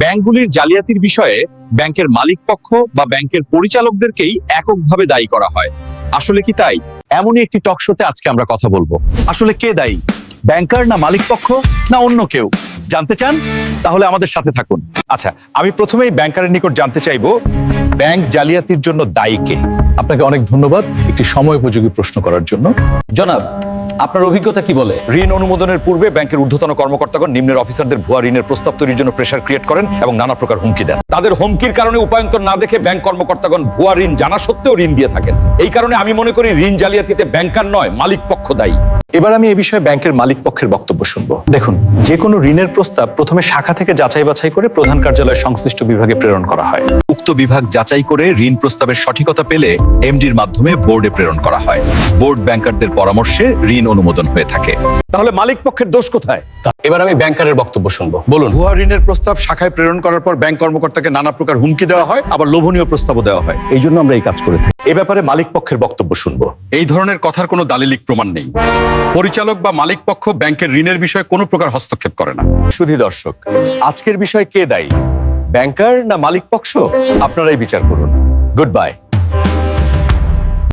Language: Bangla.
ব্যাংকগুলির জালিয়াতির বিষয়ে ব্যাংকের মালিক পক্ষ বা ব্যাংকের পরিচালকদেরকেই এককভাবে দায়ী করা হয়। আসলে কি তাই? এমনই একটি টক শোতে আজকে আমরা কথা বলবো। আসলে কে দায়ী, ব্যাংকার না মালিক পক্ষ না অন্য কেউ? জানতে চান? তাহলে আমাদের সাথে থাকুন। আচ্ছা, আমি প্রথমেই ব্যাংকারের নিকট জানতে চাইবো ব্যাংক জালিয়াতির জন্য দায়ী কে? আপনাকে অনেক ধন্যবাদ একটি সময় উপযোগী প্রশ্ন করার জন্য। জনাব, আপনার অভিজ্ঞতা কি বলে? ঋণ অনুমোদনের পূর্বে ব্যাংকের ঊর্ধ্বতন কর্মকর্তাগণ নিম্নের অফিসারদের ভুয়া ঋণের প্রস্তাব তৈরির জন্য প্রেসার ক্রিয়েট করেন এবং নানা প্রকার হুমকি দেন। তাদের হুমকির কারণে উপায়ন্তর না দেখে ব্যাংক কর্মকর্তাগণ ভুয়া ঋণ জানা সত্ত্বেও ঋণ দিয়ে থাকেন। এই কারণে আমি মনে করি ঋণ জালিয়াতিতে ব্যাংকার নয়, মালিক পক্ষ দায়ী। এবার আমি এই বিষয়ে ব্যাংকের মালিক পক্ষের বক্তব্য শুনবো। দেখুন, যে কোনো ঋণের প্রস্তাব প্রথমে শাখা থেকে যাচাই বাছাই করে প্রধান কার্যালয়ের সংশ্লিষ্ট বিভাগে প্রেরণ করা হয়। উক্ত বিভাগ যাচাই করে ঋণ প্রস্তাবের সঠিকতা পেলে এমডির মাধ্যমে বোর্ডে প্রেরণ করা হয়। বোর্ড ব্যাংকারদের পরামর্শে ঋণ অনুমোদন হয়ে থাকে। তাহলে মালিক পক্ষের দোষ কোথায়? এবার আমি ব্যাংকারের বক্তব্য শুনবো। বলুন। ভুয়া ঋণের প্রস্তাব শাখায় প্রেরণ করার পর ব্যাংক কর্মকর্তাকে নানা প্রকার হুমকি দেওয়া হয়, আবার লোভনীয় প্রস্তাবও দেওয়া হয়। এই জন্য আমরা এই কাজ করে থাকি। এ ব্যাপারে মালিক পক্ষের বক্তব্য শুনবো। এই ধরনের কথার কোনো দালিলিক প্রমাণ নেই। পরিচালক বা মালিক পক্ষ ব্যাংকের ঋণের বিষয়ে কোনো প্রকার হস্তক্ষেপ করে না। সুধী দর্শক, আজকের বিষয়ে কে দায়ী, ব্যাংকার না মালিক পক্ষ? আপনারাই বিচার করুন। Good bye.